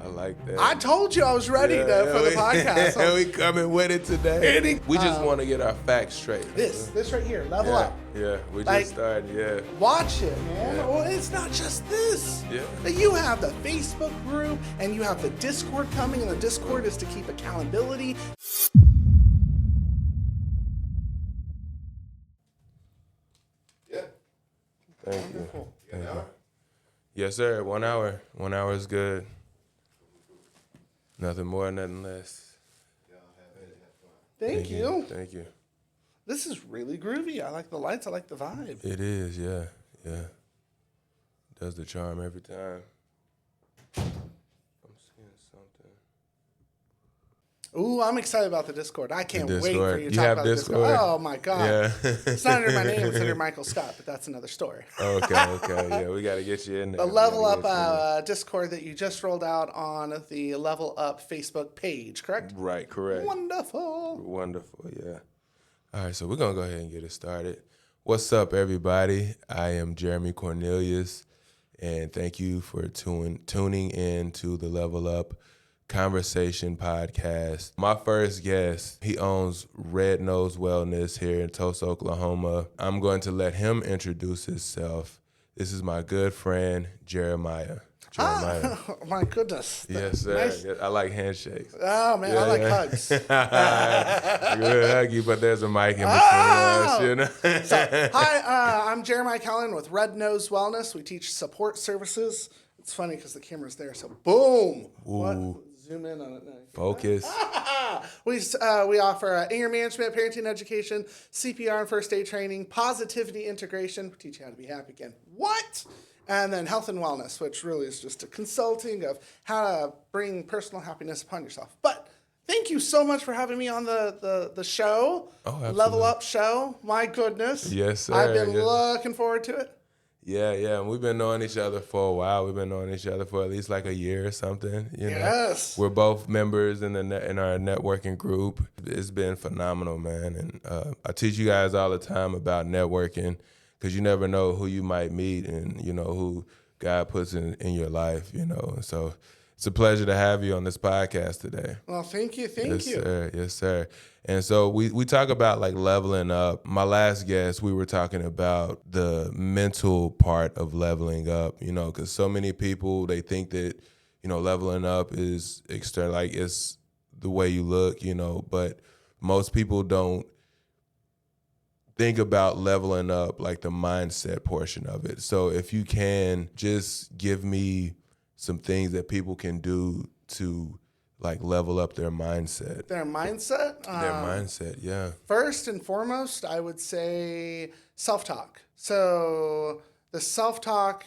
I like that. I told you I was ready for the podcast. And we coming with it today. We just want to get our facts straight. This right here, level up. Yeah, we just started, Watch it, man. Well, it's not just this. Yeah. You have the Facebook group, and you have the Discord coming, and the Discord is to keep accountability. Yeah. Thank you. Thank you. Yes, sir. 1 hour. 1 hour is good. Nothing more, nothing less. Thank you. Thank you. This is really groovy. I like the lights. I like the vibe. It is, yeah. Does the charm every time. I'm seeing something. Ooh, I'm excited about the Discord. I can't wait for you to You talk have about the Discord. Oh, my God. Yeah. It's not under my name. It's under Michael Scott, but that's another story. Okay. Yeah, we got to get you in there. The Level Up Discord that you just rolled out on the Level Up Facebook page, correct? Right, correct. Wonderful, yeah. All right, so we're going to go ahead and get it started. What's up, everybody? I am Jeremy Cornelius, and thank you for tuning in to the Level Up Conversation podcast. My first guest, he owns Red Nose Wellness here in Tulsa, Oklahoma. I'm going to let him introduce himself. This is my good friend, Jeremiah. Oh, my goodness. Yes, sir. Nice. I like handshakes. Oh, man, I like hugs. Good huggy, but there's a mic in between us, you know? Hi, I'm Jeremiah Cullen with Red Nose Wellness. We teach support services. It's funny because the camera's there, so boom. What? Zoom in on it now. Focus. We offer anger management, parenting education, CPR and first aid training, positivity integration. We teach you how to be happy again. What? And then health and wellness, which really is just a consulting of how to bring personal happiness upon yourself. But thank you so much for having me on the show. Oh, absolutely. Level Up show. My goodness. Yes, sir. I've been looking forward to it. Yeah. We've been knowing each other for a while. We've been knowing each other for at least like a year or something. You know? Yes. We're both members in our networking group. It's been phenomenal, man. And I teach you guys all the time about networking, because you never know who you might meet and, you know, who God puts in your life, you know. So it's a pleasure to have you on this podcast today. Well, thank you. Yes, sir. And so we talk about like leveling up. My last guest, we were talking about the mental part of leveling up, you know, because so many people, they think that, you know, leveling up is external, like it's the way you look, you know, but most people don't think about leveling up, like the mindset portion of it. So if you can just give me some things that people can do to like level up their mindset. Their mindset? Their mindset, yeah. First and foremost, I would say self-talk. So the self-talk,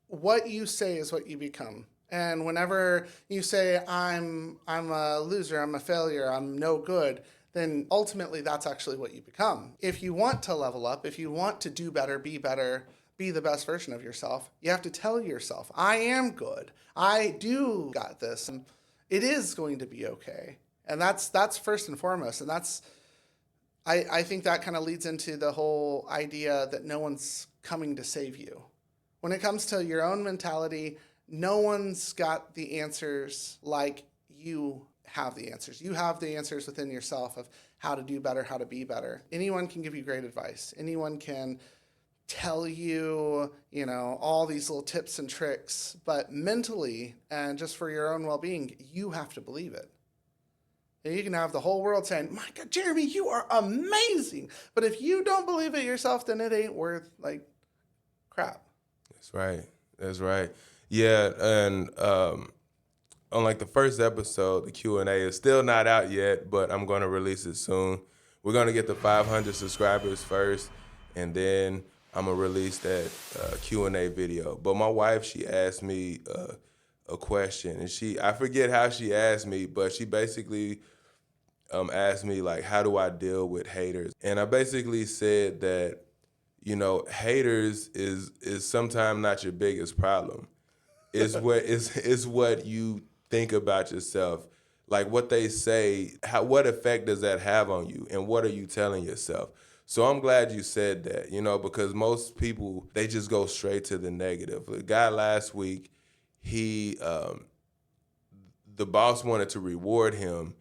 what you say is what you become. And whenever you say, I'm a loser, I'm a failure, I'm no good, then ultimately that's actually what you become. If you want to level up, if you want to do better, be the best version of yourself, you have to tell yourself, I am good. I do got this. And it is going to be okay. And that's first and foremost. And I think that kind of leads into the whole idea that no one's coming to save you. When it comes to your own mentality, no one's got the answers like you have the answers. You have the answers within yourself of how to do better, how to be better. Anyone can give you great advice. Anyone can tell you, you know, all these little tips and tricks, but mentally and just for your own well-being, you have to believe it. And you can have the whole world saying, my God, Jeremy, you are amazing. But if you don't believe it yourself, then it ain't worth like crap. That's right. Yeah. And, on like the first episode, the Q&A is still not out yet, but I'm going to release it soon. We're going to get the 500 subscribers first, and then I'm going to release that Q&A video. But my wife, she asked me a question, and I forget how she asked me, but she basically asked me, like, how do I deal with haters? And I basically said that, you know, haters is sometimes not your biggest problem. It's what you think about yourself, like what they say, what effect does that have on you, and what are you telling yourself? So I'm glad you said that, you know, because most people, they just go straight to the negative. The guy last week, he the boss wanted to reward him,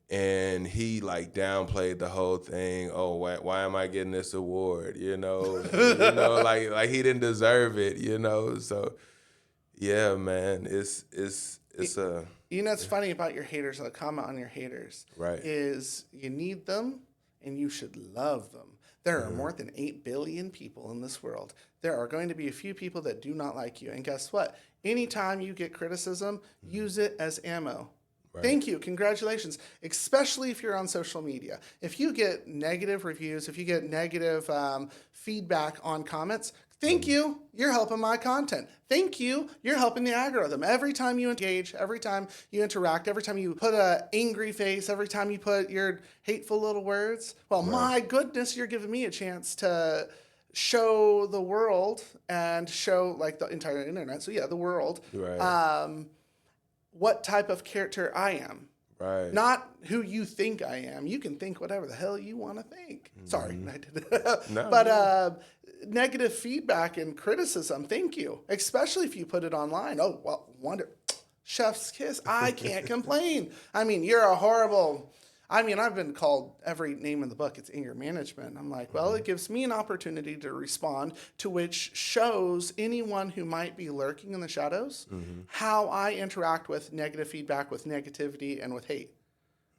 and he like downplayed the whole thing. Oh, why am I getting this award? Like he didn't deserve it. So yeah, man, it's a It's funny about your haters. The comment on your haters right. is you need them and you should love them. There are more than 8 billion people in this world. There are going to be a few people that do not like you. And guess what? Anytime you get criticism, use it as ammo. Right. Thank you. Congratulations. Especially if you're on social media. If you get negative reviews, if you get negative feedback on comments, thank you. You're helping my content. Thank you. You're helping the algorithm. Every time you engage, every time you interact, every time you put an angry face, every time you put your hateful little words, well, my goodness, you're giving me a chance to show the world and show like the entire internet. So yeah, the world. Right. What type of character I am. Right. Not who you think I am. You can think whatever the hell you want to think. Mm-hmm. Sorry, I did it. No, but negative feedback and criticism, thank you. Especially if you put it online. Oh, well, chef's kiss. I can't complain. I mean, you're a horrible... I've been called every name in the book. It's anger management. I'm like, well, it gives me an opportunity to respond, to which shows anyone who might be lurking in the shadows how I interact with negative feedback, with negativity, and with hate.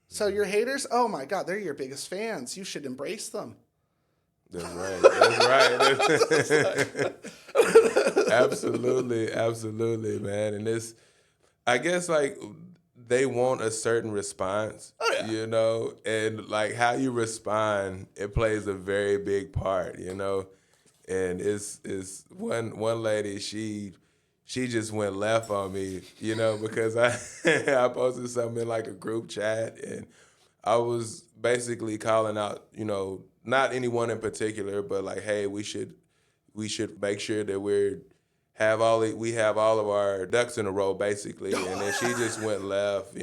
So your haters, oh my God, they're your biggest fans. You should embrace them. That's right. That's right. Absolutely, man. And this, I guess, like, they want a certain response, and like how you respond, it plays a very big part, And it's one lady, she just went left on me, because I I posted something in like a group chat, and I was basically calling out, not anyone in particular, but like, hey, we should make sure that we have all of our ducks in a row, basically. And then she just went left.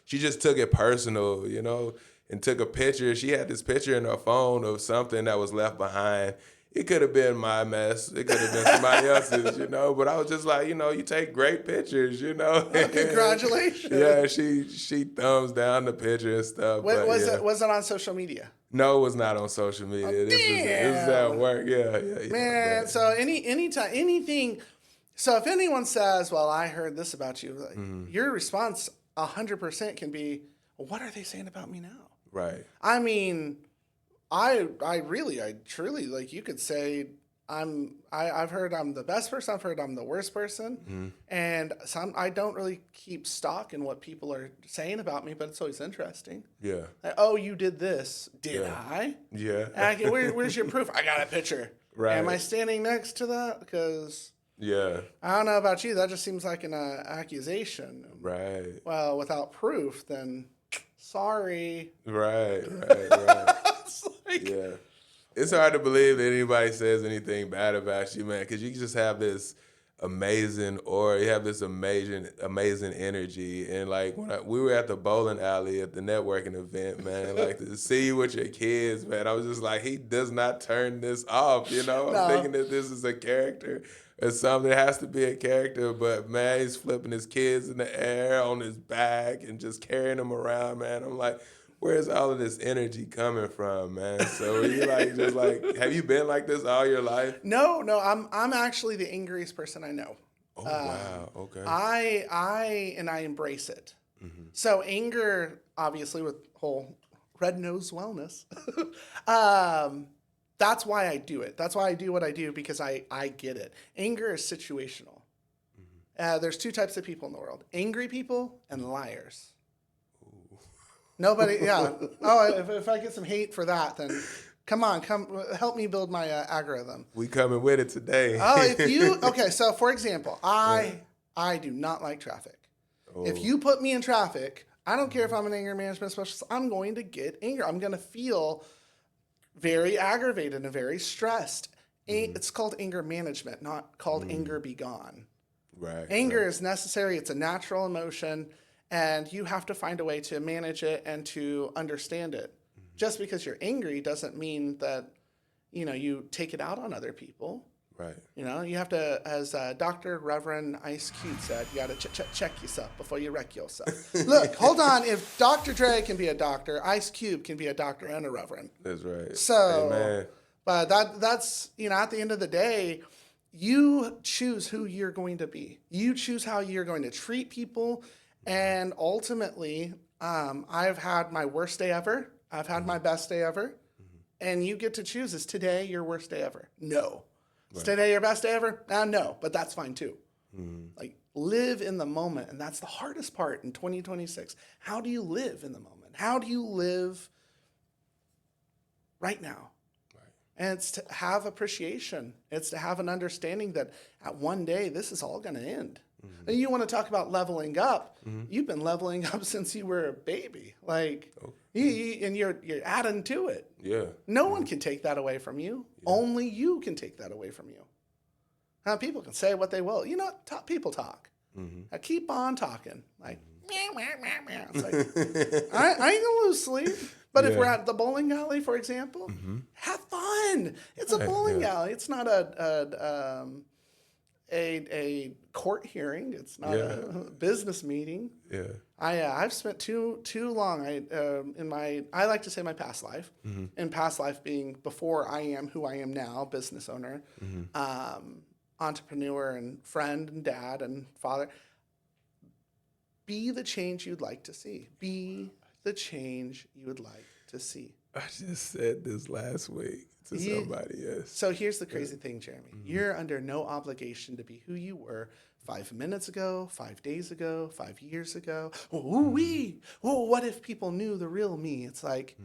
She just took it personal, and took a picture. She had this picture in her phone of something that was left behind. It could have been my mess. It could have been somebody else's, But I was just like, you take great pictures, Oh, congratulations. Yeah, she thumbs down the picture and stuff. Was it on social media? No, it was not on social media. Oh, this was at work. Yeah. Man, so anything. So if anyone says, "Well, I heard this about you," your response 100% can be, well, "What are they saying about me now?" Right. I mean, I truly, like, you could say I've heard I'm the best person. I've heard I'm the worst person. And I don't really keep stock in what people are saying about me, but it's always interesting. Yeah. Like, oh, you did this. Did I? Yeah. Where's your proof? I got a picture. Right. Am I standing next to that? Because yeah, I don't know about you. That just seems like an accusation. Right. Well, without proof, then sorry. Right. It's like, yeah. It's hard to believe that anybody says anything bad about you, man, because you just have this amazing aura. You have this amazing energy. And, like, when we were at the bowling alley at the networking event, man, like, to see you with your kids, man, I was just like, he does not turn this off, No. I'm thinking that this is a character or something. It has to be a character. But, man, he's flipping his kids in the air on his back and just carrying them around, man. I'm like, where's all of this energy coming from, man? So you have you been like this all your life? No, I'm actually the angriest person I know. Oh, wow, okay. I embrace it. So anger, obviously, with whole red nose wellness, that's why I do it. That's why I do what I do, because I get it. Anger is situational. There's two types of people in the world: angry people and liars. Nobody, yeah. Oh, if I get some hate for that, then come help me build my algorithm. We coming with it today. Okay, so for example, I do not like traffic. Oh. If you put me in traffic, I don't care if I'm an anger management specialist, I'm going to get angry. I'm going to feel very aggravated and very stressed. It's called anger management, not called anger be gone. Right. Anger is necessary. It's a natural emotion. And you have to find a way to manage it and to understand it. Just because you're angry doesn't mean that, you take it out on other people. Right. You know, you have to, as Dr. Reverend Ice Cube said, you got to check yourself before you wreck yourself. Look, hold on. If Dr. Dre can be a doctor, Ice Cube can be a doctor and a reverend. That's right. So, Amen. but that's, you know, at the end of the day, you choose who you're going to be. You choose how you're going to treat people. And ultimately, I've had my worst day ever. I've had my best day ever. And you get to choose, is today your worst day ever? No. Is today your best day ever? No, but that's fine too. Like, live in the moment. And that's the hardest part in 2026. How do you live in the moment? How do you live right now? And it's to have appreciation. It's to have an understanding that at one day, this is all going to end. And you want to talk about leveling up. You've been leveling up since you were a baby. Like, and you're adding to it. Yeah. No one can take that away from you. Yeah. Only you can take that away from you. Now, people can say what they will. You know what? People talk. I keep on talking. Like, it's like I ain't going to lose sleep. But if we're at the bowling alley, for example, have fun. It's a bowling alley. It's not a court hearing. It's not a business meeting. Yeah. I've spent too long I like to say my past life, and past life being before I am who I am now, business owner, entrepreneur and friend and dad and father. Be the change you'd like to see. Be the change you would like to see. I just said this last week to somebody, yes. So here's the crazy thing, Jeremy. You're under no obligation to be who you were 5 minutes ago, 5 days ago, 5 years ago. Well, what if people knew the real me? It's like,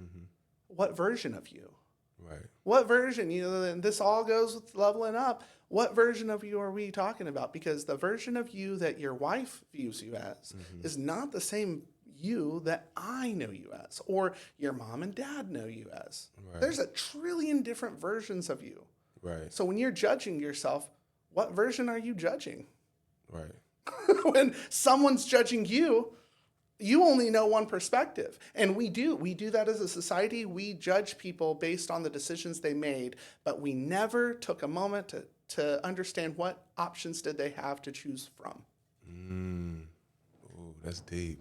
what version of you? Right. What version? You know, and this all goes with leveling up. What version of you are we talking about? Because the version of you that your wife views you as is not the same you that I know you as, or your mom and dad know you as. Right. There's a trillion different versions of you. Right. So when you're judging yourself, what version are you judging? Right. When someone's judging you, you only know one perspective. And we do that as a society. We judge people based on the decisions they made, but we never took a moment to understand what options did they have to choose from. Ooh, that's deep.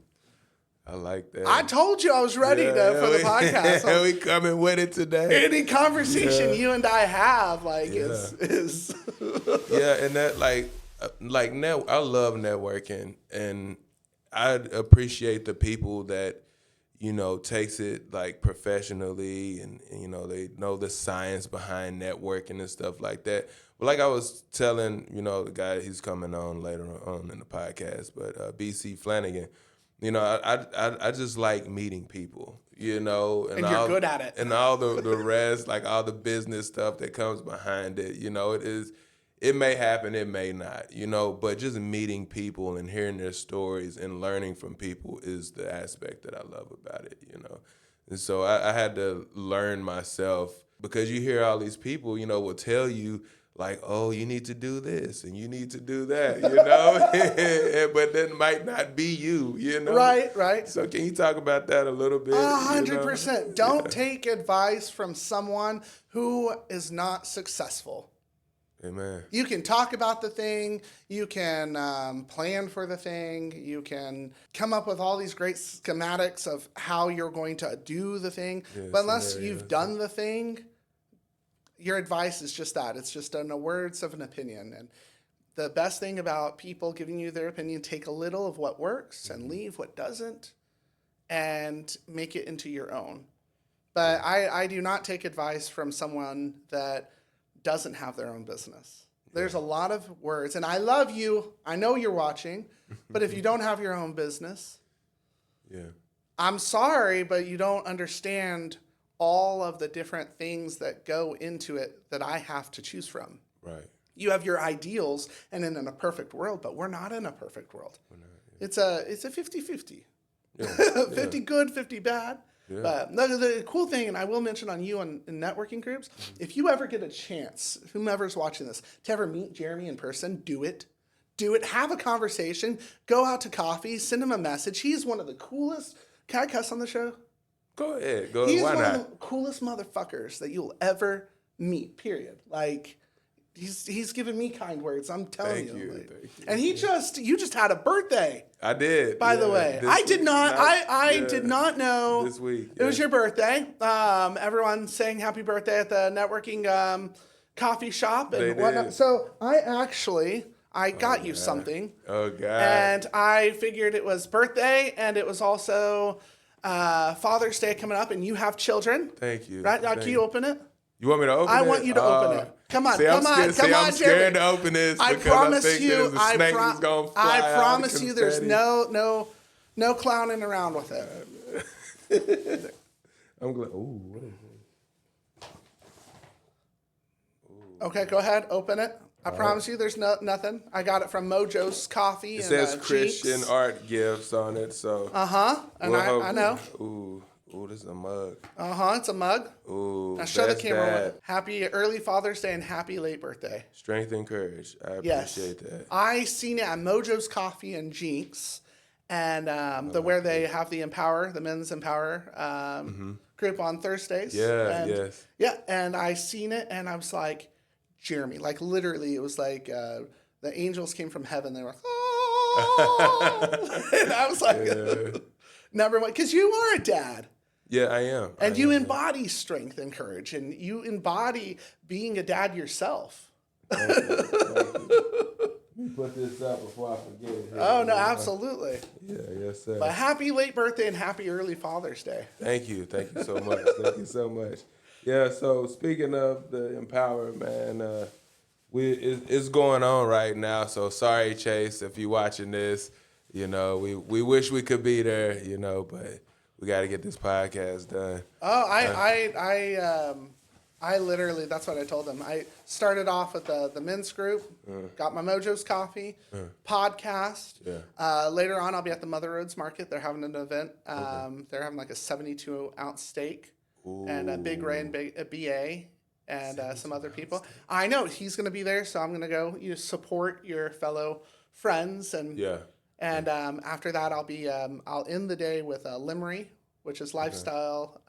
I like that. I told you I was ready for the podcast. So we coming with it today. Any conversation you and I have, is yeah, and that I love networking, and I appreciate the people that, you know, takes it like professionally, and you know, they know the science behind networking and stuff like that. But like I was telling, you know, the guy, he's coming on later on in the podcast, but BC Flanagan. You know, I just like meeting people, you know. And you're good at it. And all the rest, like all the business stuff that comes behind it, you know, it may happen, it may not, you know, but just meeting people and hearing their stories and learning from people is the aspect that I love about it, you know. And so I had to learn myself, because you hear all these people, you know, will tell you, like, oh, you need to do this and you need to do that, you know, but that might not be you, you know. Right. So can you talk about that a little bit? 100%. Don't take advice from someone who is not successful. Amen. You can talk about the thing. You can plan for the thing. You can come up with all these great schematics of how you're going to do the thing. Yes, but unless you've done the thing, your advice is just that. It's just in the words of an opinion. And the best thing about people giving you their opinion, take a little of what works and leave what doesn't and make it into your own. But I do not take advice from someone that doesn't have their own business. There's a lot of words, and I love you. I know you're watching, but if you don't have your own business, I'm sorry, but you don't understand all of the different things that go into it that I have to choose from. Right. You have your ideals and in a perfect world, but we're not in a perfect world. It's a 50-50. 50 good, 50 bad. Yeah. But the cool thing, and I will mention on you in networking groups, if you ever get a chance, whomever's watching this, to ever meet Jeremy in person, do it. Do it. Have a conversation. Go out to coffee. Send him a message. He's one of the coolest. Can I cuss on the show? Go ahead. He's Why one not? of the coolest motherfuckers that you'll ever meet, period. Like, He's giving me kind words. I'm telling Thank you. you. Like, Thank you. and you just had a birthday. I did. By the way, this I did week. not. I did not know this week. it was your birthday. Everyone saying happy birthday at the networking coffee shop and They whatnot. did. So I got you something. Oh God. And I figured it was birthday, and it was also Father's Day coming up, and you have children. Thank you. Right now, can you open it? You want me to open it? I want you to open it. Come on, come on, I'm scared Jeremy. to open this I because promise I think you, there's a snake that's gonna fly I out promise of you, there's confetti. no clowning around with it. I'm glad. Ooh, what is it? Okay, go ahead, open it. I promise you, there's nothing. I got it from Mojo's Coffee. It and, says Christian Cheeks. art gifts on it, so. And I know. Ooh, this is a mug. It's a mug. Ooh, Now show the best camera. dad. Happy early Father's Day and happy late birthday. Strength and courage. I Yes. appreciate that. I seen it at Mojo's Coffee and Jinx, and where they have the men's Empower group on Thursdays. Yeah, and, yes. Yeah, and I seen it, and I was like, Jeremy, like literally, it was like the angels came from heaven. They were like, oh, and I was like, number one, because you are a dad. Yeah, I am. And you embody strength and courage, and you embody being a dad yourself. Thank you. Let me put this up before I forget it. Oh, no, absolutely. Yeah, yes, sir. But happy late birthday and happy early Father's Day. Thank you so much. Thank you so much. Yeah, so speaking of the Empower, man, it's going on right now. So sorry, Chase, if you're watching this. You know, we wish we could be there, you know, but we got to get this podcast done. Oh, I literally, that's what I told them. I started off with the men's group, got my Mojo's Coffee, podcast. Yeah. Later on, I'll be at the Mother Roads Market. They're having an event. They're having like a 72-ounce steak. Ooh. And Big Ray and BA and some other people. I know he's going to be there, so I'm going to go support your fellow friends. And after that, I'll end the day with Limmery, which is lifestyle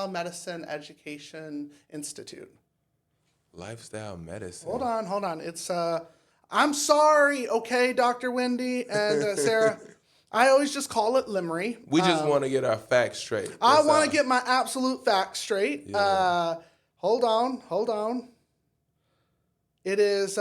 medicine education institute. Lifestyle medicine. Hold on. It's I'm sorry, okay, Dr. Wendy and Sarah. I always just call it Limmery. We just want to get our facts straight. I want to get my absolute facts straight. Yeah. Hold on. It is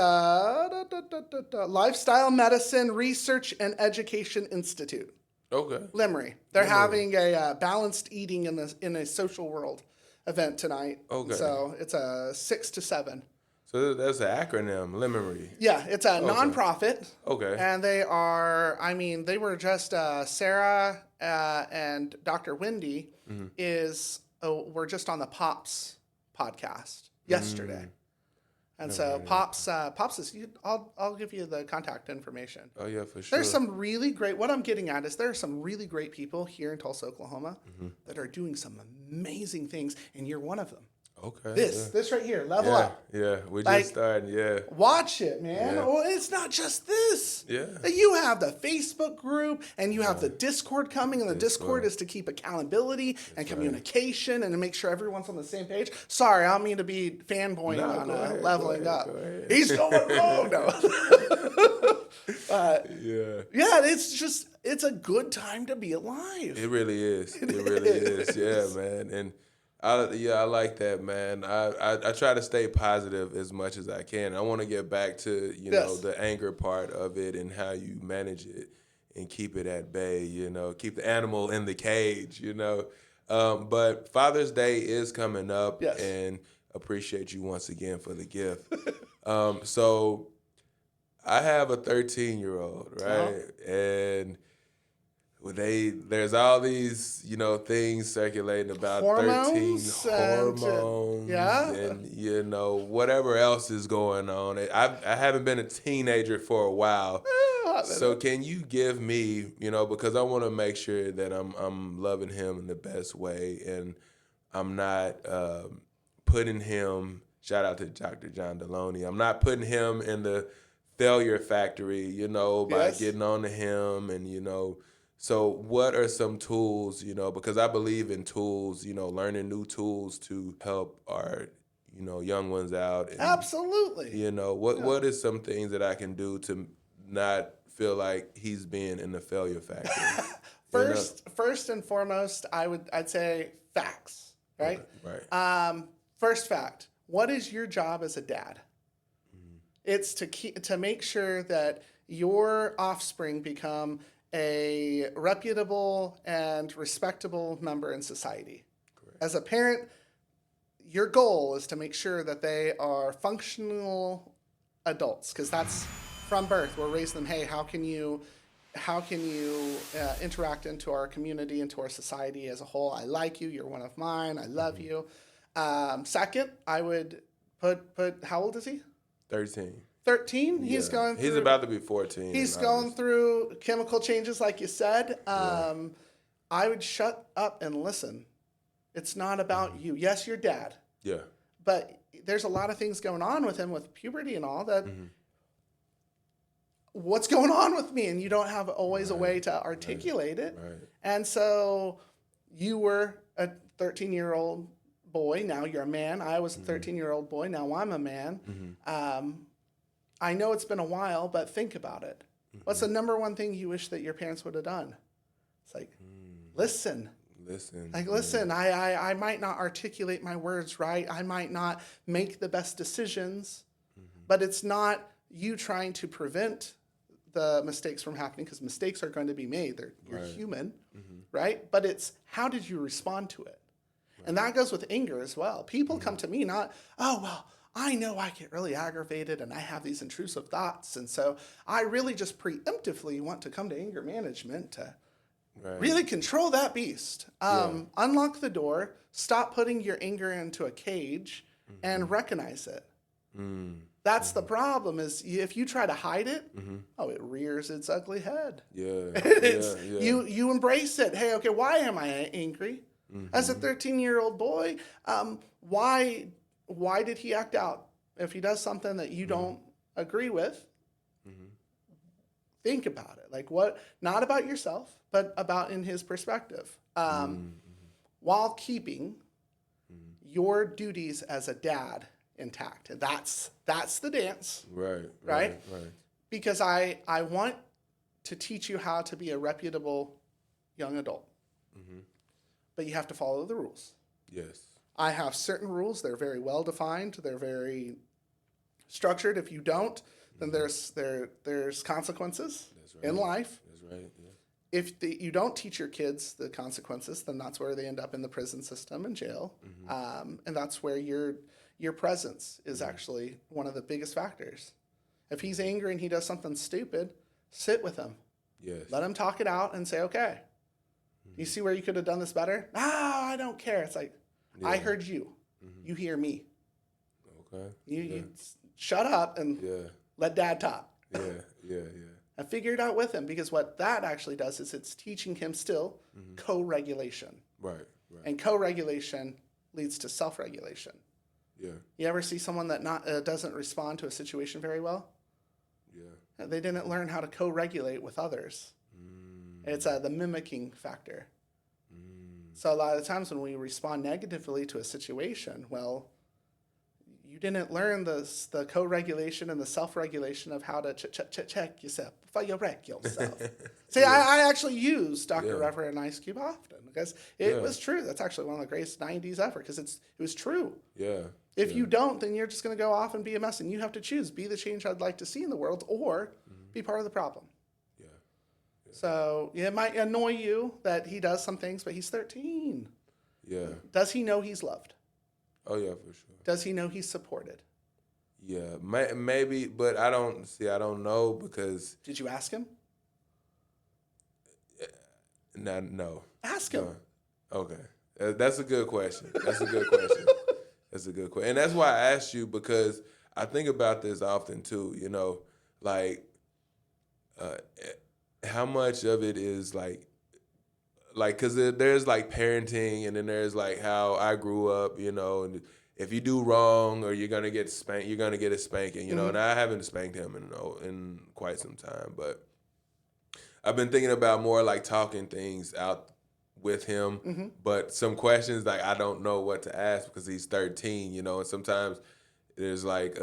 Lifestyle Medicine Research and Education Institute. Okay. Limmery. They're having a balanced eating in a social world event tonight. Okay. So it's a 6 to 7. So that's an acronym, Limmery. Yeah, it's a nonprofit. Okay. And they were just Sarah and Dr. Wendy were just on the Pops podcast yesterday. And so Pops is, I'll give you the contact information. Oh yeah, for sure. There's some really great, what I'm getting at is there are some really great people here in Tulsa, Oklahoma that are doing some amazing things, and you're one of them. Okay. This right here, Level Up. Yeah, we just started, Watch it, man. Yeah. Well, it's not just this. Yeah. You have the Facebook group, and you have the Discord coming, and the Discord is to keep accountability and communication and to make sure everyone's on the same page. Sorry, I don't mean to be fanboying on Leveling Up. He's going wrong. No. It's a good time to be alive. It really is. It really is. Yeah, man. And I like that, man. I try to stay positive as much as I can. I want to get back to, know, the anger part of it and how you manage it and keep it at bay, keep the animal in the cage, But Father's Day is coming up and appreciate you once again for the gift. So I have a 13-year-old, right? And there's all these, things circulating about hormones 13 hormones and whatever else is going on. I haven't been a teenager for a while. So can you give me, because I want to make sure that I'm loving him in the best way and I'm not putting him, shout out to Dr. John Deloney, I'm not putting him in the failure factory, by getting on to him and, so what are some tools, because I believe in tools, learning new tools to help our, young ones out. And, Absolutely. what is some things that I can do to not feel like he's being in the failure factory? First and foremost, I'd say facts, right? Okay, right. First fact: what is your job as a dad? It's to make sure that your offspring become a reputable and respectable member in society. Correct. As a parent, your goal is to make sure that they are functional adults, because that's from birth. We're raising them. Hey, how can you interact into our community, into our society as a whole? I like you. You're one of mine. I love you. Second, I would put. How old is he? 13. 13. Yeah. He's about to be 14. He's going through chemical changes, like you said. I would shut up and listen. It's not about you. Yes, your dad. Yeah. But there's a lot of things going on with him with puberty and all that. What's going on with me? And you don't have always a way to articulate it. Right. And so you were a 13-year-old boy. Now you're a man. I was a 13-year-old boy. Now I'm a man. I know it's been a while, but think about it. What's the number one thing you wish that your parents would have done? It's like, listen. Like, listen, I might not articulate my words right. I might not make the best decisions, but it's not you trying to prevent the mistakes from happening, because mistakes are going to be made. You're human, right? But it's how did you respond to it? And that goes with anger as well. People come to me not, oh, well, I know I get really aggravated and I have these intrusive thoughts. And so I really just preemptively want to come to anger management to really control that beast. Unlock the door, stop putting your anger into a cage, and recognize it. That's the problem, is if you try to hide it, it rears its ugly head. You embrace it. Hey, okay, why am I angry? As a 13-year-old boy, why did he act out? If he does something that you don't agree with, think about it. Like, what, not about yourself, but about in his perspective. While keeping your duties as a dad intact. And that's the dance. Right? Because I want to teach you how to be a reputable young adult. But you have to follow the rules. Yes. I have certain rules. They're very well defined. They're very structured. If you don't, then there's consequences in life. That's right. Yeah. If you don't teach your kids the consequences, then that's where they end up in the prison system and jail. And that's where your presence is actually one of the biggest factors. If he's angry and he does something stupid, sit with him. Yes. Let him talk it out and say, okay, you see where you could have done this better? No, I don't care. It's like, I heard you. You hear me. Okay. You shut up and let dad talk. Yeah. And figure it out with him, because what that actually does is it's teaching him still co-regulation. Right. And co-regulation leads to self-regulation. Yeah. You ever see someone that doesn't respond to a situation very well? Yeah. They didn't learn how to co-regulate with others. It's the mimicking factor. So a lot of times when we respond negatively to a situation, well, you didn't learn the co-regulation and the self-regulation of how to check yourself before you wreck yourself. See, I actually use Dr. Reverend Ice Cube often, because it was true. That's actually one of the greatest 90s ever, because it was true. Yeah. If you don't, then you're just going to go off and be a mess, and you have to choose, be the change I'd like to see in the world, or be part of the problem. So it might annoy you that he does some things, but he's 13. Yeah. Does he know he's loved? Oh, yeah, for sure. Does he know he's supported? Yeah, maybe, but I don't know, because... Did you ask him? No. Ask him. No. Okay. That's a good question. That's a good question. And that's why I asked you, because I think about this often too, like... how much of it is like, because there's like parenting, and then there's like how I grew up, and if you do wrong or you're going to get spanked, you're going to get a spanking, and I haven't spanked him in quite some time, but I've been thinking about more like talking things out with him, but some questions like I don't know what to ask because he's 13, and sometimes there's like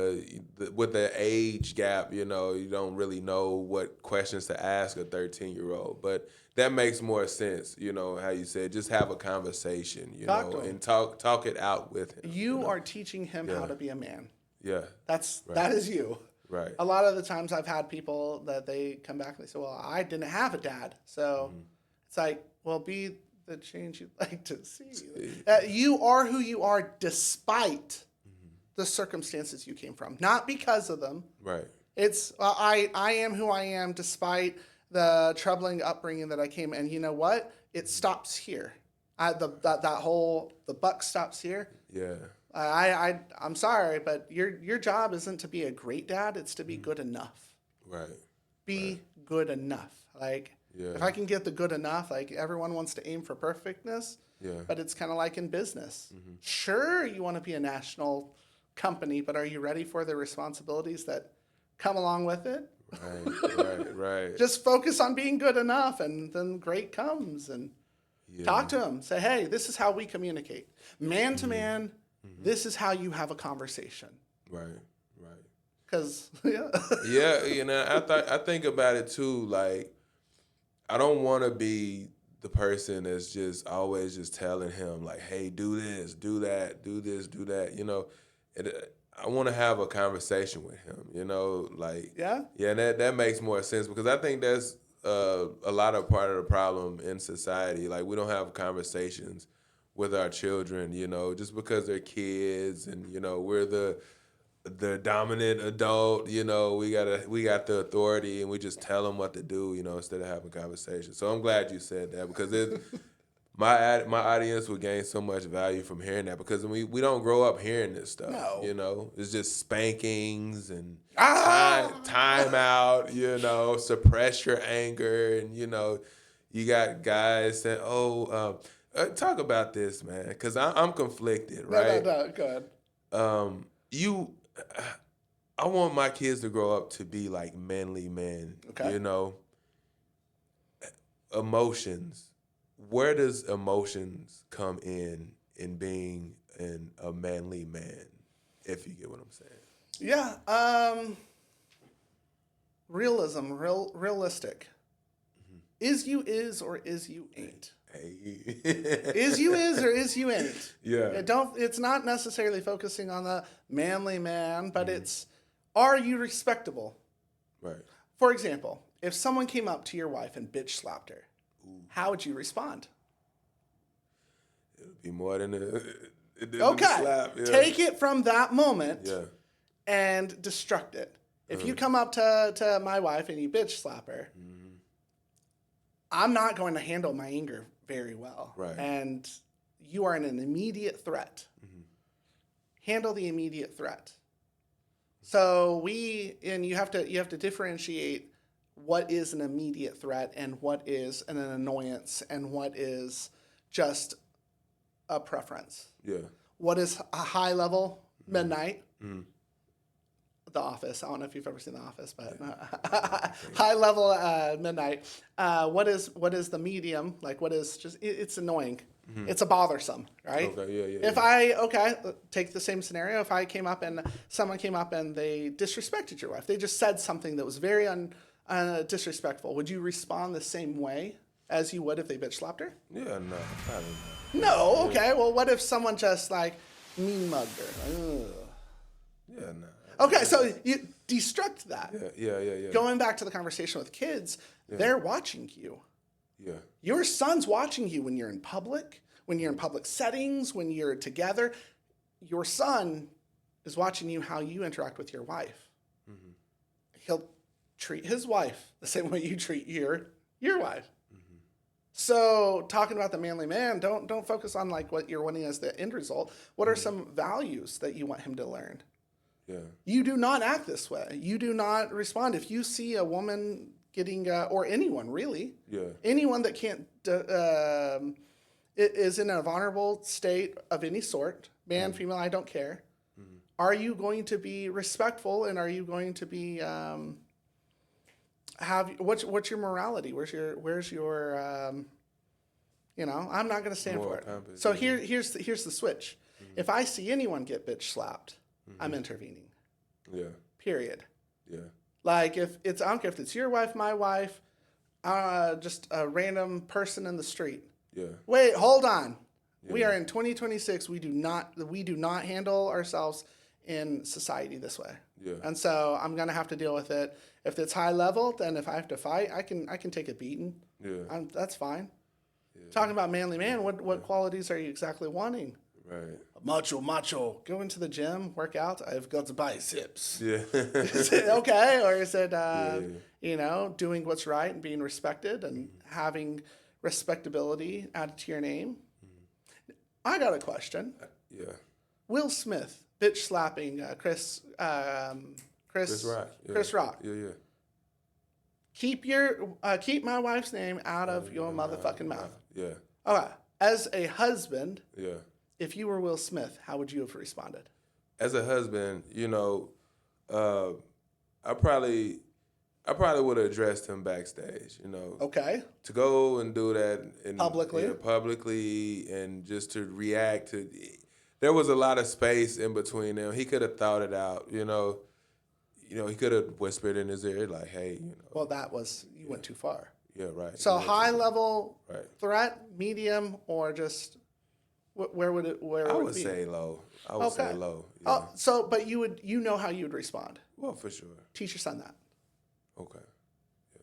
with the age gap, you don't really know what questions to ask a 13-year-old, but that makes more sense, how you said, just have a conversation, Talk to him. and talk it out with him. You are teaching him how Yeah. to be a man. Yeah. That is you. Right. A lot of the times I've had people that they come back and they say, well, I didn't have a dad. So it's like, well, be the change you'd like to see. You are who you are despite the circumstances you came from, not because of them. Right. It's I am who I am despite the troubling upbringing that I came. And you know what? It stops here. The buck stops here. Yeah. I'm sorry, but your job isn't to be a great dad. It's to be good enough. Right. Be good enough. Like, if I can get the good enough, like everyone wants to aim for perfectness. Yeah. But it's kind of like in business. Sure, you want to be a national company, but are you ready for the responsibilities that come along with it? Right. Just focus on being good enough, and then great comes. And talk to them. Say, hey, this is how we communicate. Man to man, this is how you have a conversation. Right. Because, I think about it too. Like, I don't want to be the person that's just always just telling him like, hey, do this, do that, do this, do that. I want to have a conversation with him. And that makes more sense because I think that's a lot of part of the problem in society. Like, we don't have conversations with our children, just because they're kids and we're the dominant adult, we got the authority and we just tell them what to do, instead of having conversations. So I'm glad you said that because my audience would gain so much value from hearing that because we don't grow up hearing this stuff. No. It's just spankings and time out, suppress your anger, and you got guys saying, talk about this, man, because I'm conflicted, right? No, go ahead. I want my kids to grow up to be like manly men. Okay. Emotions. Where does emotions come in being a manly man? If you get what I'm saying. Yeah. Realistic. Is you is or is you ain't. Hey. Is you is or is you ain't. Yeah. It's not necessarily focusing on the manly man, but it's, are you respectable? Right. For example, if someone came up to your wife and bitch slapped her, how would you respond? It would be more than a Okay. slap. Yeah. Take it from that moment Yeah. and destruct it. If you come up to my wife and you bitch slap her, I'm not going to handle my anger very well. Right. And you are an immediate threat. Handle the immediate threat. So you have to differentiate what is an immediate threat and what is an annoyance and what is just a preference. Yeah. What is a high level? Midnight. The Office. I don't know if you've ever seen The Office, but high level midnight. What is the medium? Like, what is just? It's annoying. It's a bothersome, right? Okay. If take the same scenario. If I came up and someone came up and they disrespected your wife, they just said something that was very disrespectful. Would you respond the same way as you would if they bitch slapped her? Yeah. No. Probably not. No. Okay. Well, what if someone just like mean mugged her? Ugh. Yeah. No. Okay, so you destruct that. Yeah. Going back to the conversation with kids, they're watching you. Yeah. Your son's watching you when you're in public, when you're in public settings, when you're together. Your son is watching you how you interact with your wife. He'll treat his wife the same way you treat your wife. So talking about the manly man, don't focus on like what you're wanting as the end result. What are some values that you want him to learn? Yeah. You do not act this way. You do not respond. If you see a woman getting, or anyone really, anyone that can't, is in a vulnerable state of any sort, man, female, I don't care. Are you going to be respectful and are you going to be, what's your morality? Where's your You know, I'm not going to stand Moral for it. compass, So yeah. here's the switch. If I see anyone get bitch slapped, I'm intervening. Yeah. Period. Yeah. Like if it's, I don't care if it's your wife, my wife, just a random person in the street. Yeah. Wait, hold on. We Yeah. are in 2026. We do not handle ourselves in society this way. Yeah. And so I'm gonna have to deal with it. If it's high level, then if I have to fight, I can take a beating. Yeah. That's fine. Talking about manly man, what qualities are you exactly wanting? Right. Macho. Go into the gym, work out. I've got biceps. Yeah. Is it okay, or is it Yeah. you know, doing what's right and being respected and having respectability added to your name? I got a question. Yeah. Will Smith bitch slapping Chris Chris Rock. Yeah. Chris Rock. Yeah. Yeah. Keep my wife's name out of your motherfucking mouth. Yeah. Okay. As a husband, Yeah. if you were Will Smith, how would you have responded? As a husband, you know, I probably would have addressed him backstage, you know. Okay. To go and do that Publicly? and just to react to, there was a lot of space in between them. He could have thought it out, you know. He could have whispered in his ear like, "Hey, you know." Well, you went too far. Yeah, right. So high level Right. threat, medium, or just where would it I would would be? say low. I would say low. Yeah. Oh, so but you know how you would respond. Well, for sure. Teach your son that. Okay.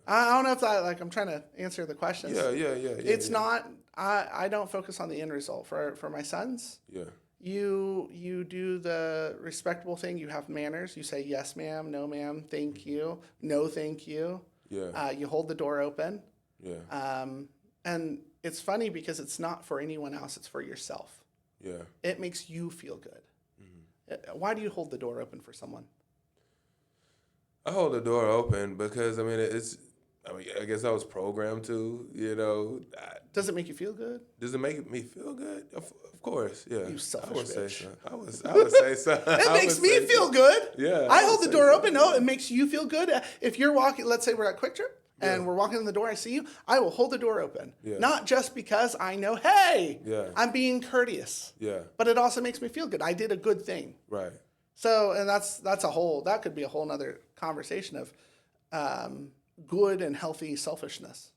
I don't know if I'm trying to answer the questions. Yeah. It's not. I don't focus on the end result for my sons. Yeah. You do the respectable thing. You have manners. You say yes, ma'am, no, ma'am, thank you, no, thank you. Yeah. You hold the door open. Yeah. And it's funny because it's not for anyone else. It's for yourself. Yeah. It makes you feel good. Why do you hold the door open for someone? I hold the door open because I guess I was programmed to, you know. Does it make you feel good? Does it make me feel good? Of course, yeah. You selfish I would say bitch. so. I would say so. It makes me feel good. Yeah. I hold the door open. No, it makes you feel good. If you're walking, let's say we're at Quick Trip and we're walking in the door, I see you, I will hold the door open. Yeah. Not just because I know, hey, Yeah. I'm being courteous. Yeah. But it also makes me feel good. I did a good thing. Right. So, and that could be a whole nother conversation of good and healthy selfishness.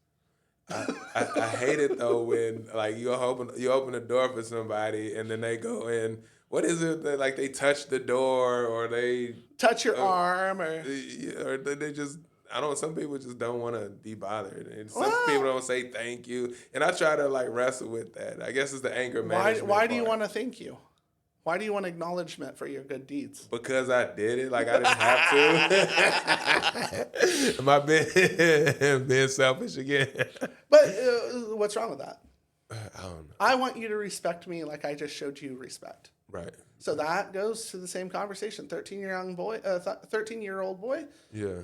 I hate it though when like you open the door for somebody and then they go in. What is it that like they touch the door or they Touch your arm or they just some people just don't want to be bothered and some Well- people don't say thank you and I try to like wrestle with that. I guess it's the anger management. why do you part. want to thank you? Why do you want acknowledgement for your good deeds? Because I did it, like I didn't have to. Am I being selfish again? But what's wrong with that? I don't know. I want you to respect me like I just showed you respect. Right. So that goes to the same conversation. 13-year-old boy. Yeah.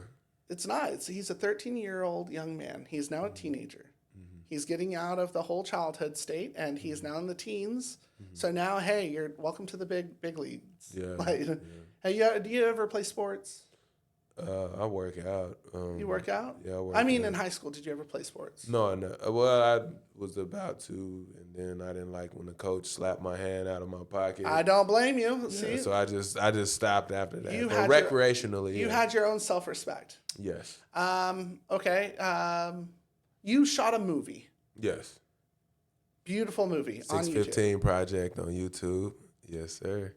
It's not. He's a 13-year-old young man. He's now a teenager. He's getting out of the whole childhood state, and he's now in the teens. So now, hey, you're welcome to the big leagues. Yeah. Hey, do you ever play sports? I work out. You work out? Yeah, I work. I mean, in high school, did you ever play sports? No. Well, I was about to, and then I didn't like when the coach slapped my hand out of my pocket. I don't blame you. Yeah, See, so I just stopped after that. You But had recreationally, you had your own self-respect. yes, Okay. You shot a movie. yes. Beautiful movie on YouTube. 615 Project on YouTube. Yes, sir.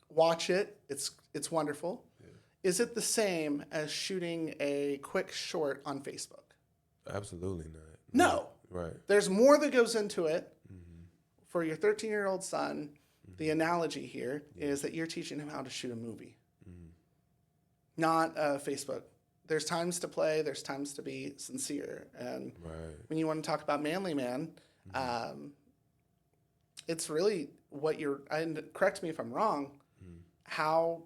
Watch it. It's wonderful. Yeah. Is it the same as shooting a quick short on Facebook? Absolutely not. No. Right. There's more that goes into it. For your 13-year-old son, the analogy here is that you're teaching him how to shoot a movie, not Facebook. There's times to play. There's times to be sincere. And when you want to talk about manly man, it's really what and correct me if I'm wrong, how,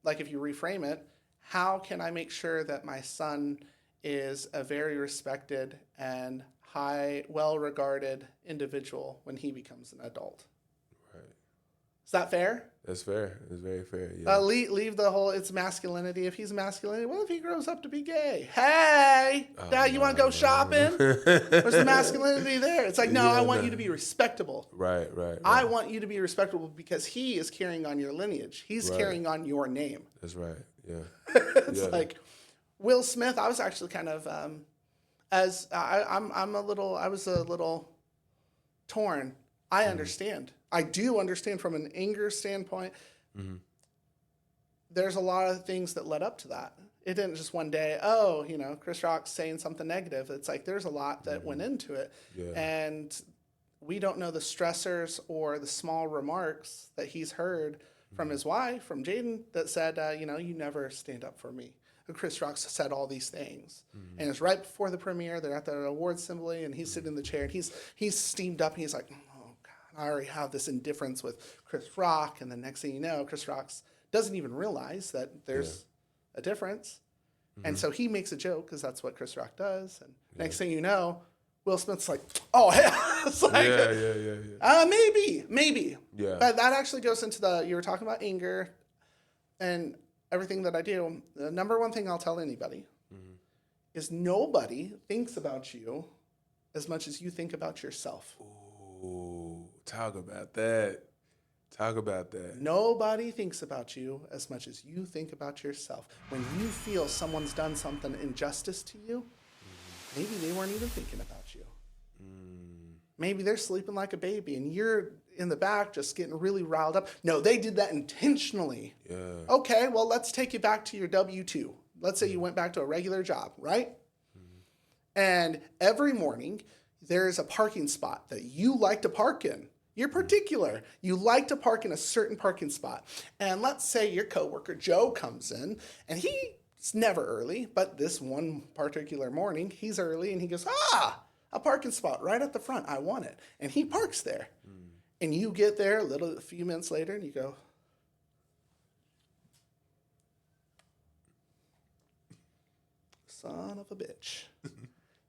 like if you reframe it, how can I make sure that my son is a very respected and well-regarded individual when he becomes an adult? Right. Is that fair? That's fair. It's very fair. Yeah. Leave the whole it's masculinity. If he's masculinity, what if he grows up to be gay? Hey, Dad, you want to go shopping? Where's the masculinity there? It's like, no, I want you to be respectable. Right. I want you to be respectable because he is carrying on your lineage. He's carrying on your name. That's right. Yeah. It's like Will Smith. I was actually kind of I was a little torn. I understand. I do understand from an anger standpoint. Mm-hmm. There's a lot of things that led up to that. It didn't just one day, Chris Rock's saying something negative. It's like there's a lot that went into it. Yeah. And we don't know the stressors or the small remarks that he's heard from his wife, from Jaden, that said, you never stand up for me. And Chris Rock said all these things. Mm-hmm. And it's right before the premiere. They're at the awards assembly, and he's sitting in the chair, and he's steamed up, and he's like, I already have this indifference with Chris Rock, and the next thing you know, Chris Rock doesn't even realize that there's a difference. Mm-hmm. And so he makes a joke because that's what Chris Rock does. And next thing you know, Will Smith's like, oh, it's like, maybe. Yeah. But that actually goes into you were talking about anger and everything that I do. The number one thing I'll tell anybody is nobody thinks about you as much as you think about yourself. Ooh, talk about that. Nobody thinks about you as much as you think about yourself. When you feel someone's done something injustice to you, maybe they weren't even thinking about you. Maybe they're sleeping like a baby and you're in the back just getting really riled up. No, they did that intentionally. Yeah. Okay, well, let's take you back to your W-2. Let's say you went back to a regular job, right? And every morning, there's a parking spot that you like to park in. You're particular. You like to park in a certain parking spot. And let's say your coworker, Joe, comes in, and he's never early, but this one particular morning, he's early, and he goes, a parking spot right at the front. I want it. And he parks there. And you get there a few minutes later, and you go, son of a bitch.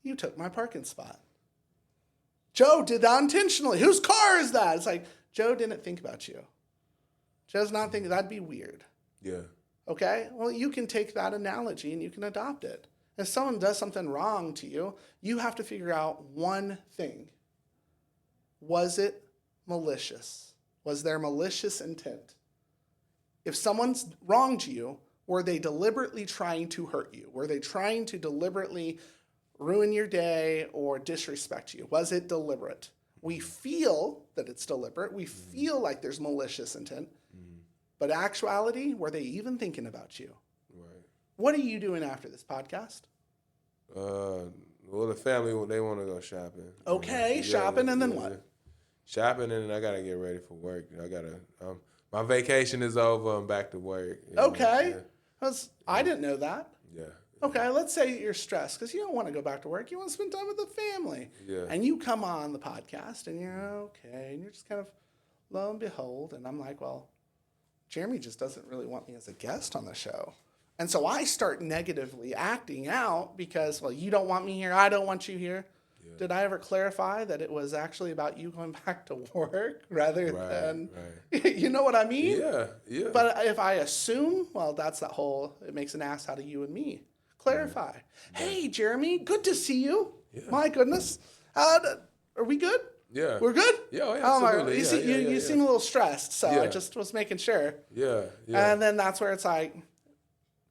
You took my parking spot. Joe did that intentionally. Whose car is that? It's like, Joe didn't think about you. Joe's not thinking, that'd be weird. Yeah. Okay? Well, you can take that analogy and you can adopt it. If someone does something wrong to you, you have to figure out one thing. Was it malicious? Was there malicious intent? If someone's wronged you, were they deliberately trying to hurt you? Were they trying to deliberately ruin your day or disrespect you? Was it deliberate? We feel that it's deliberate. We feel like there's malicious intent. But actuality, were they even thinking about you? Right. What are you doing after this podcast? Well, the family, they want to go shopping. Okay, shopping, and then what? Shopping, and then I got to get ready for work. My vacation is over. I'm back to work. Okay. I didn't know that. Yeah. Okay, let's say you're stressed because you don't want to go back to work. You want to spend time with the family. Yeah. And you come on the podcast, and you're okay, and you're just kind of lo and behold, and I'm like, well, Jeremy just doesn't really want me as a guest on the show. And so I start negatively acting out because, well, you don't want me here. I don't want you here. Yeah. Did I ever clarify that it was actually about you going back to work rather than, you know what I mean? Yeah. But if I assume, well, that's that whole, it makes an ass out of you and me. Clarify. Yeah. Hey, Jeremy, good to see you. Yeah. My goodness. Are we good? Yeah. We're good? Yeah, absolutely. You seem a little stressed, so I just was making sure. Yeah. And then that's where it's like,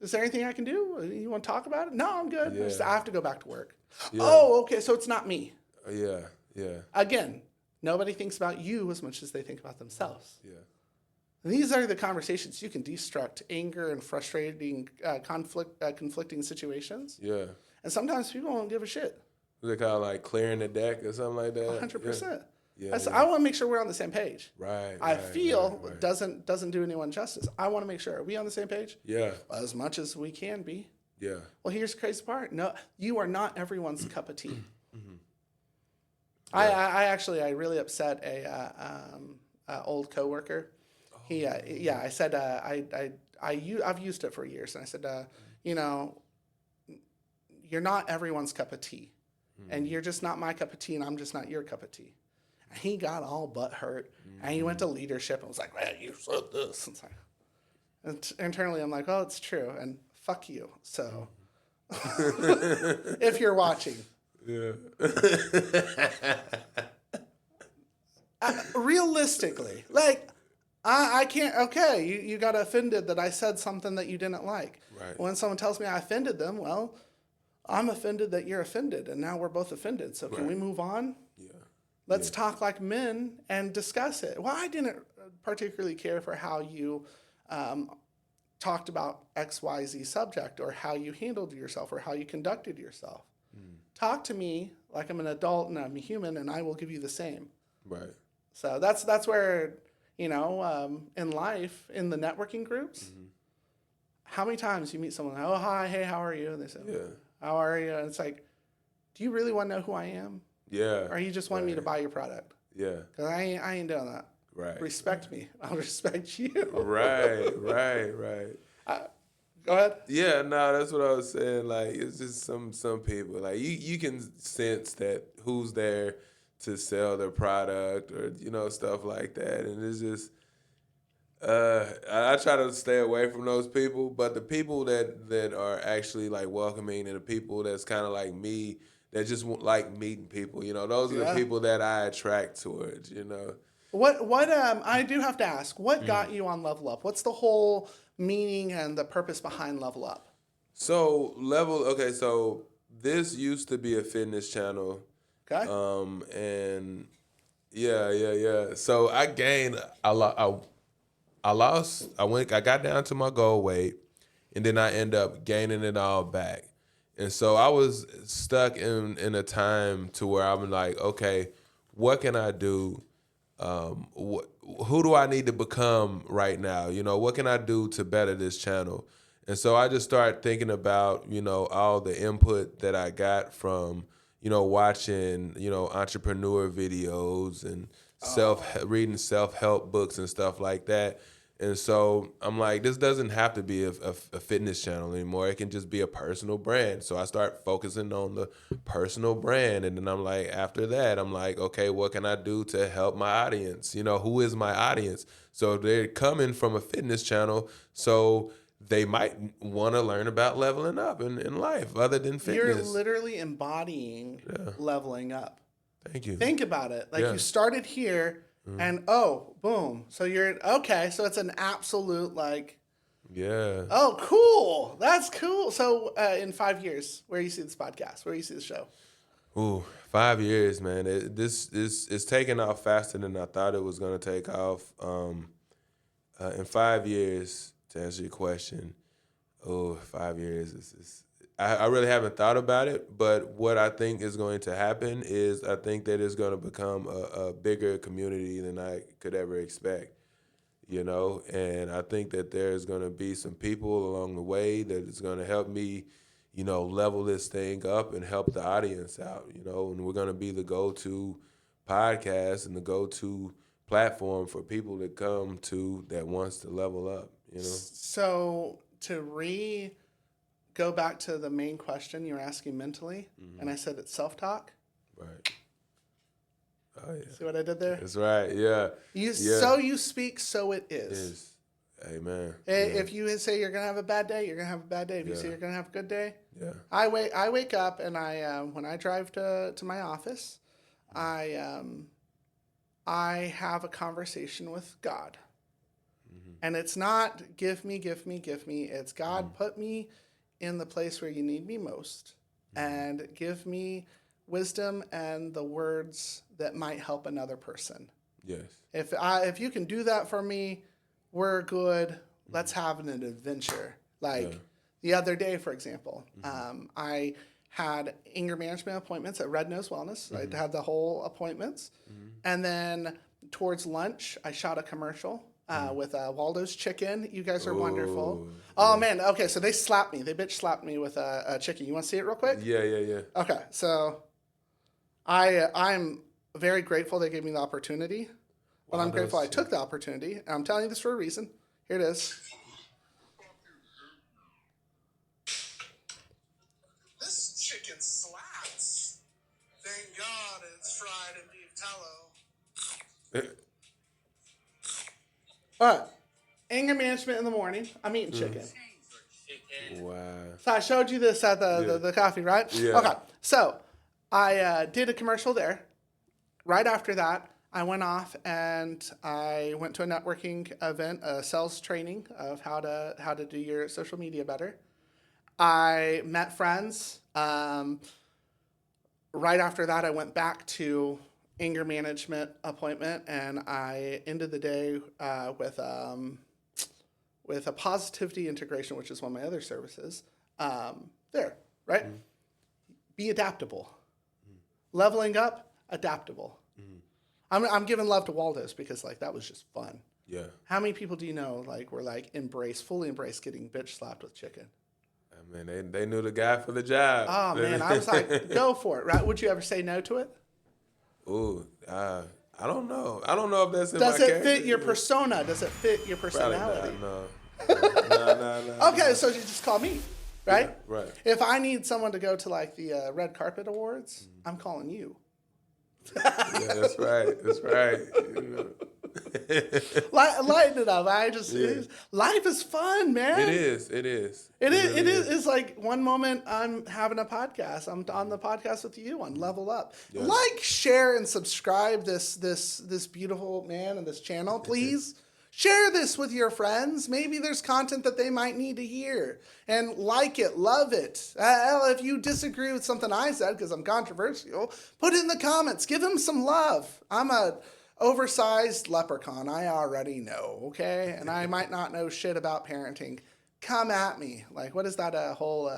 is there anything I can do? You want to talk about it? No, I'm good. Yeah. I have to go back to work. Yeah. Oh, okay, so it's not me. Yeah. Again, nobody thinks about you as much as they think about themselves. Yeah. And these are the conversations you can destruct anger and frustrating conflicting situations. Yeah. And sometimes people don't give a shit. They call it like clearing the deck or something like that. 100%. Yeah. I want to make sure we're on the same page. Right. I feel doesn't do anyone justice. I want to make sure. Are we on the same page? Yeah. As much as we can be. Yeah. Well, here's the crazy part. No, you are not everyone's cup of tea. Mm-hmm. I really upset a old coworker. I said I've used it for years, and I said, you're not everyone's cup of tea, and you're just not my cup of tea, and I'm just not your cup of tea. He got all butt hurt, and he went to leadership and was like, "Well, you said this." And it's like, internally, I'm like, "Oh, it's true," and fuck you. So, if you're watching, Yeah. realistically, like, I can't. Okay, you got offended that I said something that you didn't like. Right. When someone tells me I offended them, well, I'm offended that you're offended, and now we're both offended. So can we move on? Yeah. Let's talk like men and discuss it. Well, I didn't particularly care for how you talked about XYZ subject or how you handled yourself or how you conducted yourself. Talk to me like I'm an adult and I'm a human, and I will give you the same. Right. So that's where, in life, in the networking groups, how many times you meet someone, oh, hi, hey, how are you? And they say, how are you? And it's like, do you really want to know who I am? Yeah. Or you just want me to buy your product? Yeah. Because I ain't doing that. Right. Respect me. I'll respect you. Right. Go ahead. Yeah, no, that's what I was saying. Like, it's just some people. Like, you can sense that who's there to sell their product or stuff like that, and it's just. I try to stay away from those people, but the people that are actually like welcoming and the people that's kind of like me that just like meeting people, those are the people that I attract towards, What I do have to ask, what got you on Level Up? What's the whole meaning and the purpose behind Level Up? So so this used to be a fitness channel. Okay. And yeah. So I gained a lot. I got down to my goal weight, and then I end up gaining it all back. And so I was stuck in a time to where I'm like, okay, what can I do? Who do I need to become right now? What can I do to better this channel? And so I just started thinking about, all the input that I got from, watching, entrepreneur videos and reading self-help books and stuff like that. And so I'm like, this doesn't have to be a fitness channel anymore. It can just be a personal brand. So I start focusing on the personal brand. And then I'm like, after that, I'm like, okay, what can I do to help my audience? Who is my audience? So they're coming from a fitness channel. So they might want to learn about leveling up in life other than fitness. You're literally embodying leveling up. Thank you. Think about it. Like you started here and boom. So you're okay. So it's an absolute like. Yeah. Oh, cool. That's cool. So in 5 years, where you see this podcast, where you see the show? Ooh, 5 years, man. This is taking off faster than I thought it was gonna take off. In 5 years, to answer your question, 5 years is. I really haven't thought about it, but what I think is going to happen is I think that it's going to become a bigger community than I could ever expect, and I think that there's going to be some people along the way that is going to help me, level this thing up and help the audience out, and we're going to be the go-to podcast and the go-to platform for people to come to that wants to level up, So to go back to the main question you were asking mentally, and I said it's self-talk. Right. Oh, yeah. See what I did there? That's right, yeah. So you speak, so it is. It is. Amen. If you say you're gonna have a bad day, you're gonna have a bad day. If you say you're gonna have a good day, I wake up and when I drive to my office, I have a conversation with God, and it's not give me. It's God put me in the place where you need me most, and give me wisdom and the words that might help another person. Yes. If you can do that for me, we're good. Let's have an adventure. Like the other day, for example, I had anger management appointments at Red Nose Wellness. I had the whole appointments. And then towards lunch, I shot a commercial with Waldo's Chicken. You guys are wonderful. Oh, man. Okay, so they slapped me. They bitch slapped me with a chicken. You want to see it real quick? Yeah. Okay, so I'm very grateful they gave me the opportunity. But I'm grateful I took the opportunity. And I'm telling you this for a reason. Here it is. This chicken slaps. Thank God it's fried in beef tallow. All right. Anger management in the morning. I'm eating chicken. Wow. So I showed you this at the coffee, right? Yeah. Okay. So I did a commercial there. Right after that, I went off and I went to a networking event, a sales training of how to do your social media better. I met friends. Right after that, I went back to anger management appointment, and I ended the day with a positivity integration, which is one of my other services. There, right? Mm-hmm. Be adaptable. Mm-hmm. Leveling up, adaptable. Mm-hmm. I'm giving love to Waldo's because like that was just fun. Yeah. How many people do you know like were like fully embrace getting bitch slapped with chicken? I mean, they knew the guy for the job. Oh man, I was like, go for it, right? Would you ever say no to it? Ooh, I don't know. I don't know if that's in Does my it character. fit your persona? Does it fit your personality? Probably not, no. Okay, so you just call me, right? Yeah, right. If I need someone to go to like the red carpet awards, I'm calling you. Yeah, that's right. That's right. Lighten it up. Life is fun, man. It is. It is. It's like one moment I'm having a podcast. I'm on the podcast with you on Level Up. Yeah. Like, share, and subscribe this beautiful man and this channel, please. Share this with your friends. Maybe there's content that they might need to hear. And like it, love it. If you disagree with something I said, because I'm controversial, put it in the comments. Give him some love. I'm a oversized leprechaun. I already know, okay? And I might not know shit about parenting. Come at me. Like, what is that whole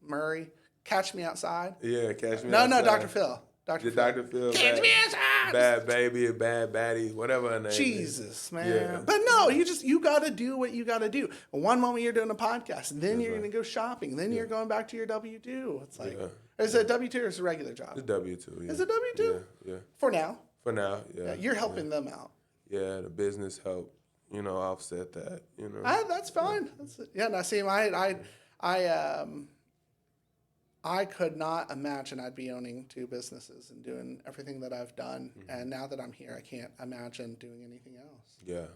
Murray? Catch Me Outside? Yeah, Catch Me Outside. No, Dr. Phil. Dr. Phil. Catch Me Outside. Bad baby, a bad baddie, whatever her name Jesus, is. Man. Yeah. But no, you got to do what you got to do. One moment you're doing a podcast, and then you're going to go shopping. Then you're going back to your W-2. It's like, is it a W-2 or is it a regular job? It's W-2, yeah. Is it W-2? Yeah. For now? For now, yeah. You're helping them out. Yeah, the business help, offset that, That's fine. Now see, I could not imagine I'd be owning two businesses and doing everything that I've done. Mm-hmm. And now that I'm here, I can't imagine doing anything else. Yeah.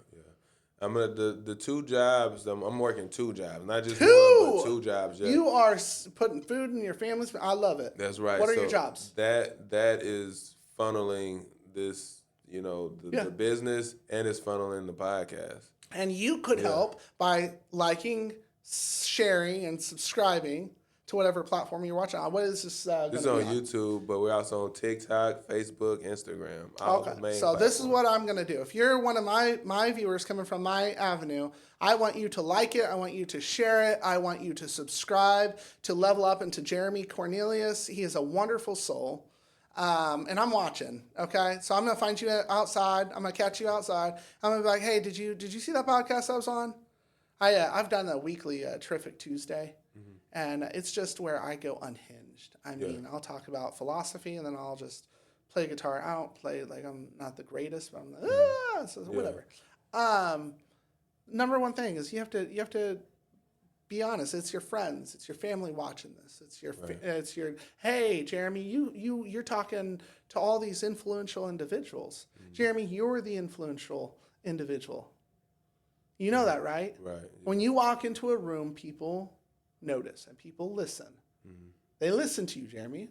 I'm the two jobs. I'm working two jobs, not just one, but two jobs. Yeah. You are putting food in your family's. I love it. That's right. What are your jobs? That is funneling this, the business, and it's funneling the podcast. And you could help by liking, sharing, and subscribing to whatever platform you're watching on. What is this? This is on YouTube, but we're also on TikTok, Facebook, Instagram. Okay, so this is what I'm going to do. If you're one of my viewers coming from my avenue, I want you to like it. I want you to share it. I want you to subscribe to Level Up and to Jeremy Cornelius. He is a wonderful soul. And I'm watching, okay? So I'm going to find you outside. I'm going to catch you outside. I'm going to be like, hey, did you see that podcast I was on? I've done a weekly Terrific Tuesday. Mm-hmm. And it's just where I go unhinged. I mean, I'll talk about philosophy, and then I'll just play guitar. I don't play, like, I'm not the greatest, but I'm like, so whatever. Number one thing is you have to be honest. It's your friends. It's your family watching this. It's your hey, Jeremy, you're talking to all these influential individuals. Mm-hmm. Jeremy, you're the influential individual. You know that, right? Right. Yeah. When you walk into a room, people notice and people listen. Mm-hmm. They listen to you, Jeremy.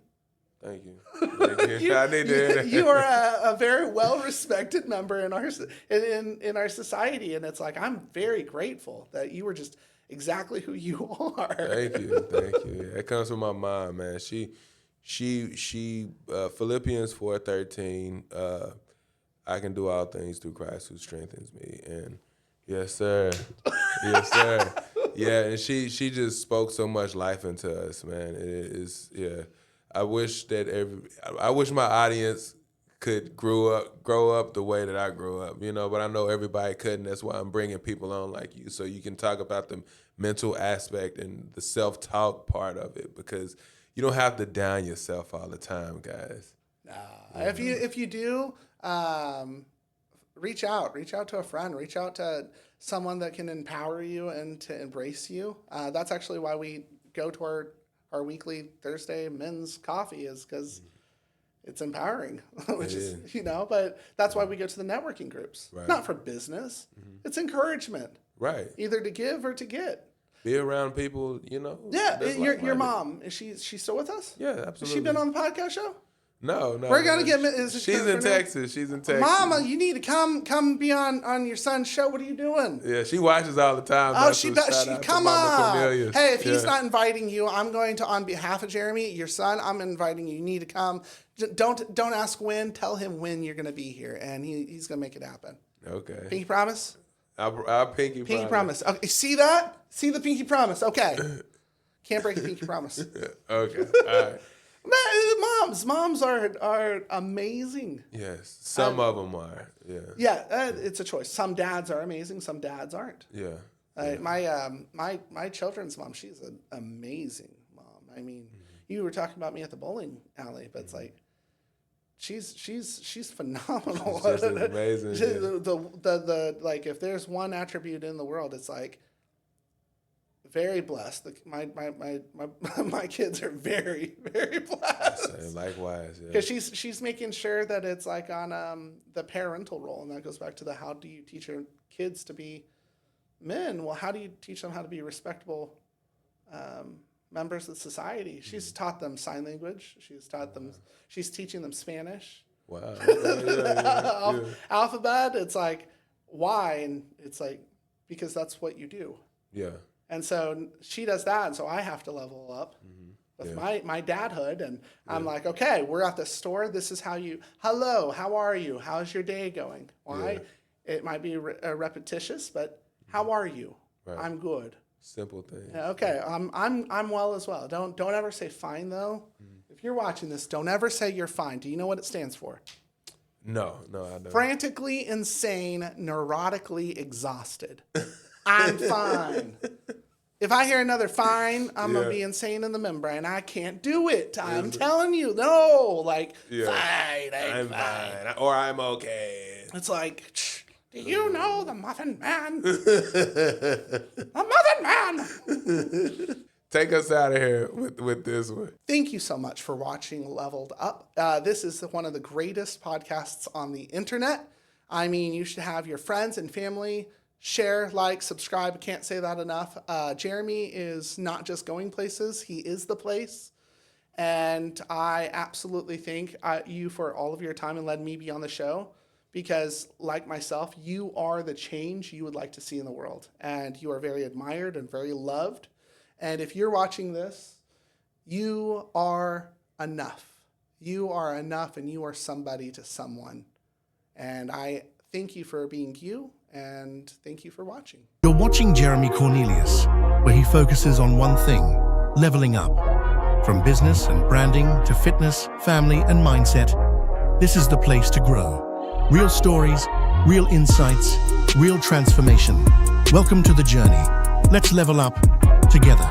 Thank you. I need to hear that. You are a very well-respected member in our society, and it's like I'm very grateful that you were just exactly who you are. Thank you. Yeah, that comes from my mom, man. She Philippians 4:13. I can do all things through Christ who strengthens me, and yes, sir. Yes, sir. Yeah, and she just spoke so much life into us, man. It is, yeah. I wish my audience could grow up the way that I grew up, but I know everybody couldn't. That's why I'm bringing people on like you, so you can talk about the mental aspect and the self-talk part of it, because you don't have to down yourself all the time, guys. Nah. If you do, reach out to a friend, reach out to someone that can empower you and to embrace you. That's actually why we go to our weekly Thursday men's coffee, is because it's empowering, which It is, is. you know, but that's why we go to the networking groups. Right. Not for business. It's encouragement, Right. either to give or to get. Be around people, Yeah, that's your like-minded. mom, is she still with us? Yeah, Has absolutely. she been on the podcast show? No. We're gonna get. She's in Texas. She's in Texas. Mama, you need to come be on your son's show. What are you doing? Yeah, she watches all the time. Oh, That's she a does. shout She out to come Mama on. Cornelius. Hey, if he's Yeah. not inviting you, I'm going to, on behalf of Jeremy, your son. I'm inviting you. You need to come. Don't ask when. Tell him when you're going to be here, and he's going to make it happen. Okay. Pinky promise. I'll pinky Promise. Okay, see that? See the pinky promise. Okay. Can't break a pinky promise. Okay. All right. Moms are amazing. Yes. Some of them are. Yeah. Yeah, it's a choice. Some dads are amazing. Some dads aren't. Yeah. My children's mom, she's an amazing mom. I mean, you were talking about me at the bowling alley, but it's like she's phenomenal. She's just amazing. The like, if there's one attribute in the world, it's like very blessed. My kids are very, very blessed. Likewise. Yeah. Because she's making sure that it's like on the parental role, and that goes back to the how do you teach your kids to be men? Well, how do you teach them how to be respectable members of society? She's taught them sign language. She's teaching them Spanish. Wow. Yeah. Alphabet. It's like why, and it's like because that's what you do. Yeah. And so she does that, and so I have to level up with my dadhood. And I'm like, okay, we're at the store. This is how you. Hello, how are you? How's your day going? Why? Yeah. It might be repetitious, but how are you? Right. I'm good. Simple things. Yeah, okay, I'm well as well. Don't ever say fine though. If you're watching this, don't ever say you're fine. Do you know what it stands for? No, I don't. Frantically insane, neurotically exhausted. I'm fine. If I hear another fine, I'm going to be insane in the membrane. I can't do it. I'm telling you. No. Like, fine. I'm fine. Or I'm okay. It's like, do you know the Muffin Man? The Muffin Man. Take us out of here with this one. Thank you so much for watching Leveled Up. This is one of the greatest podcasts on the internet. I mean, you should have your friends and family share, like, subscribe. Can't say that enough. Jeremy is not just going places. He is the place. And I absolutely thank you for all of your time and letting me be on the show. Because, like myself, you are the change you would like to see in the world. And you are very admired and very loved. And if you're watching this, you are enough. You are enough, and you are somebody to someone. And I thank you for being you. And thank you for watching. You're watching Jeremy Cornelius, where he focuses on one thing, leveling up. From business and branding to fitness, family, and mindset, this is the place to grow. Real stories, real insights, real transformation. Welcome to the journey. Let's level up together.